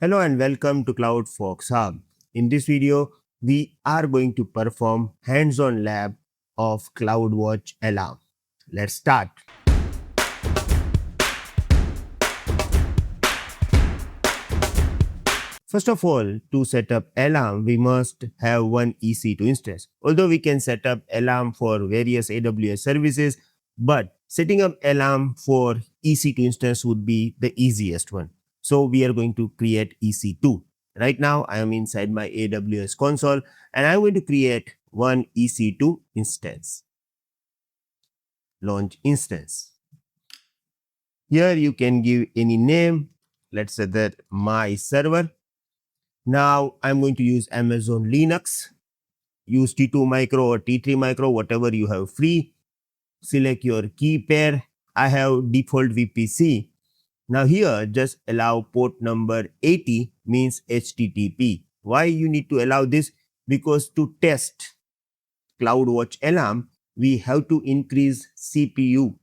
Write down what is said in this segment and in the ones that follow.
Hello and welcome to CloudFolks Hub. In this video, we are going to perform hands-on lab of CloudWatch Alarm. Let's start. First of all, to set up Alarm, we must have one EC2 instance. Although we can set up Alarm for various AWS services, but setting up Alarm for EC2 instance would be the easiest one. So we are going to create EC2. Right now, I am inside my AWS console and I'm going to create one EC2 instance. Launch instance. Here you can give any name. Let's say that my server. Now I'm going to use Amazon Linux. Use T2 micro or T3 micro, whatever you have free. Select your key pair. I have default VPC. Now here just allow port number 80 means HTTP. Why you need to allow this? Because to test CloudWatch Alarm, we have to increase CPU.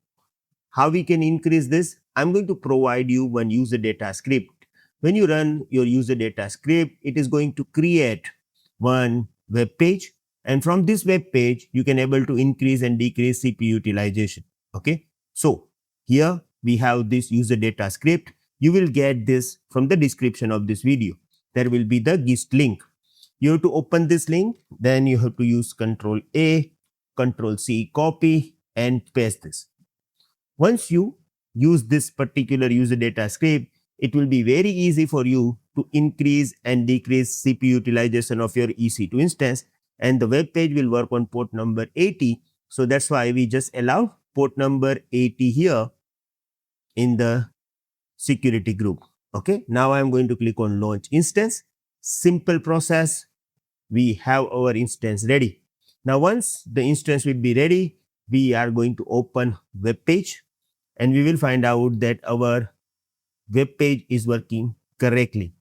How we can increase this? I'm going to provide you one user data script. When you run your user data script, it is going to create one web page, and from this web page, you can able to increase and decrease CPU utilization. Okay, so here we have this user data script. You will get this from the description of this video. There will be the GIST link. You have to open this link, then you have to use Control A, Control C, copy and paste this. Once you use this particular user data script, it will be very easy for you to increase and decrease CPU utilization of your EC2 instance, and the web page will work on port number 80. So that's why we just allow port number 80 here in the security group. Okay, now I'm going to click on launch instance. Simple process. We have our instance ready. Now once the instance will be ready, we are going to open web page and we will find out that our web page is working correctly.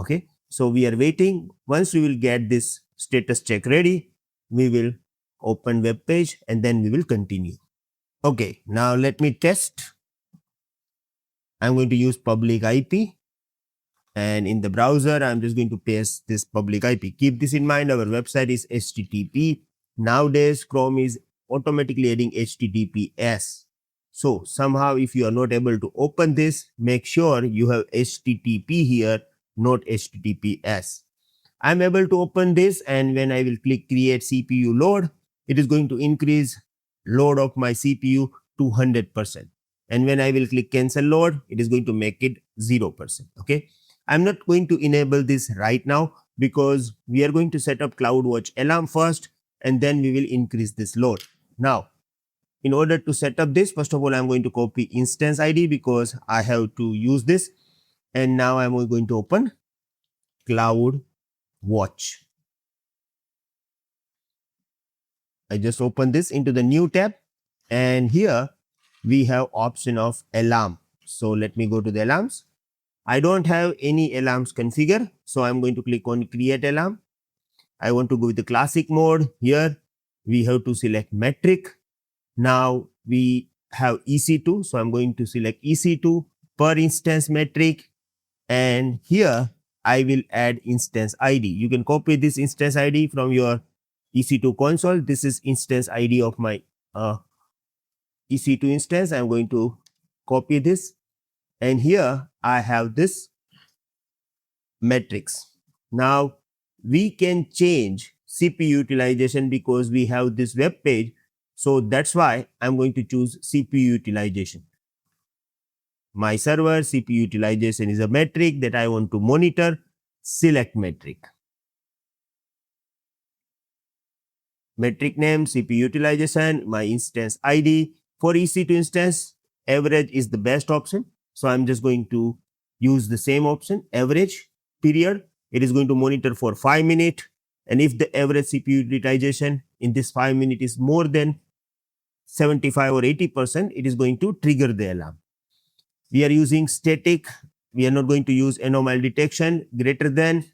Okay, so we are waiting. Once we will get this status check ready, we will open web page and then we will continue. Okay, now let me test. I'm going to use public IP, and in the browser I'm just going to paste this public IP. Keep this in mind, our website is HTTP. Nowadays Chrome is automatically adding HTTPS. So somehow if you are not able to open this, make sure you have HTTP here, not HTTPS. I'm able to open this, and when I will click create CPU load, it is going to increase load of my CPU to 100%. And when I will click cancel load, it is going to make it 0%. Okay. I'm not going to enable this right now because we are going to set up CloudWatch Alarm first and then we will increase this load. Now, in order to set up this, first of all, I'm going to copy instance ID because I have to use this. And now I'm going to open CloudWatch. I just open this into the new tab, and here we have option of alarm. So let me go to the alarms. I don't have any alarms configured, so I'm going to click on create alarm. I want to go with the classic mode. Here we have to select metric. Now we have EC2, so I'm going to select EC2 per instance metric, and here I will add instance ID. You can copy this instance ID from your EC2 console. This is instance ID of my EC2 instance. I'm going to copy this, and here I have this metrics. Now we can change CPU utilization because we have this web page. So that's why I'm going to choose CPU utilization. My server CPU utilization is a metric that I want to monitor. Select metric. Metric name, CPU utilization, my instance ID. For EC2 instance, average is the best option. So I'm just going to use the same option, average period. It is going to monitor for 5 minutes. And if the average CPU utilization in this 5 minutes is more than 75 or 80%, it is going to trigger the alarm. We are using static. We are not going to use anomaly detection greater than.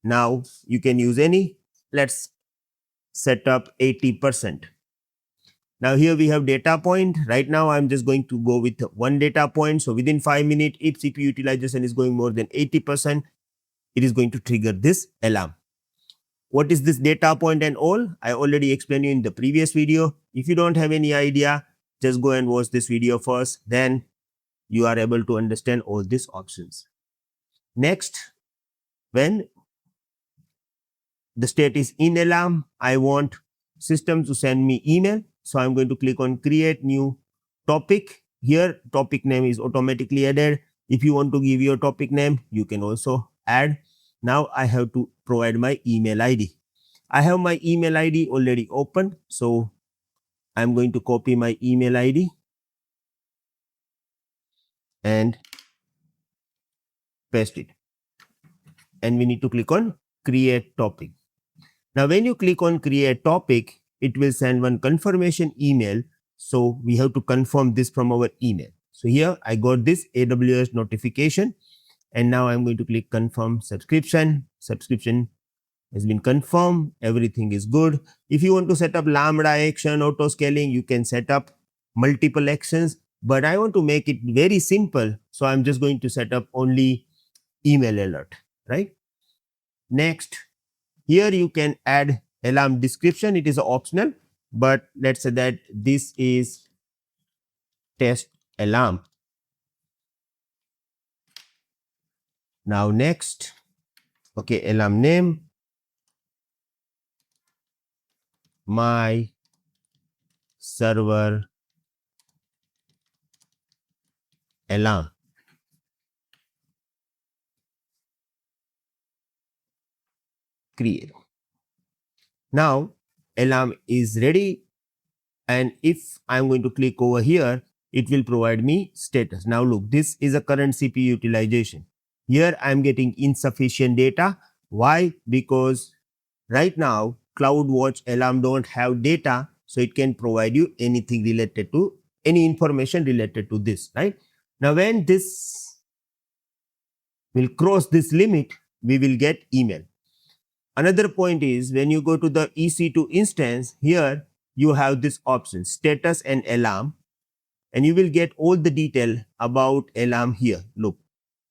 Now you can use any. Let's set up 80%. Now here we have data point. Right now I'm just going to go with one data point. So within 5 minutes, if CPU utilization is going more than 80%, it is going to trigger this alarm. What is this data point and all? I already explained you in the previous video. If you don't have any idea, just go and watch this video first. Then you are able to understand all these options. Next, when the state is in alarm, I want system to send me email. So I'm going to click on create new topic. Here, topic name is automatically added. If you want to give your topic name, you can also add. Now I have to provide my email ID. I have my email ID already open. So I'm going to copy my email ID and paste it. And we need to click on create topic. Now, when you click on create topic, it will send one confirmation email. So we have to confirm this from our email. So here I got this AWS notification, and now I'm going to click confirm subscription. Subscription has been confirmed. Everything is good. If you want to set up Lambda action, auto scaling, you can set up multiple actions, but I want to make it very simple. So I'm just going to set up only email alert, right? Next, here you can add alarm description. It is optional, but let's say that this is test alarm. Now next, okay, alarm name, my server alarm. Create. Now alarm is ready, and if I'm going to click over here, it will provide me status. Now look, this is a current CPU utilization. Here I'm getting insufficient data. Why? Because right now CloudWatch Alarm don't have data, so it can provide you anything related to any information related to this, right? Now when this will cross this limit, we will get email. Another point is when you go to the EC2 instance, here you have this option status and alarm, and you will get all the detail about alarm here. Look,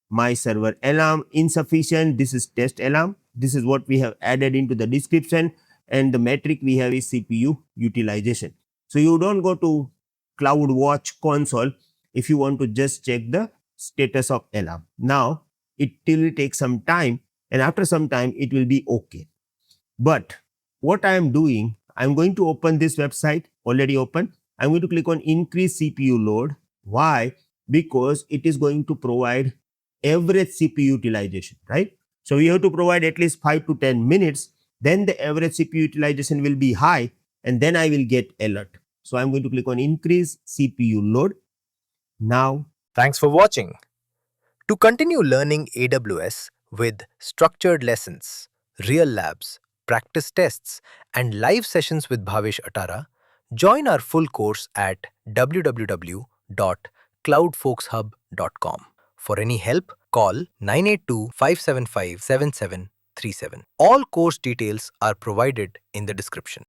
my server alarm insufficient. This is test alarm. This is what we have added into the description, and the metric we have is CPU utilization. So you don't go to CloudWatch console if you want to just check the status of alarm. Now it will take some time, and after some time it will be okay. But what I am doing, I'm going to open this website, already open. I'm going to click on increase CPU load. Why? Because it is going to provide average CPU utilization, right? So we have to provide at least 5 to 10 minutes. Then the average CPU utilization will be high, and then I will get alert. So I'm going to click on increase CPU load. Now, Thanks for watching. To continue learning AWS with structured lessons, real labs, practice tests, and live sessions with Bhavesh Atara, join our full course at www.cloudfolkshub.com. For any help, call 982-575-7737. All course details are provided in the description.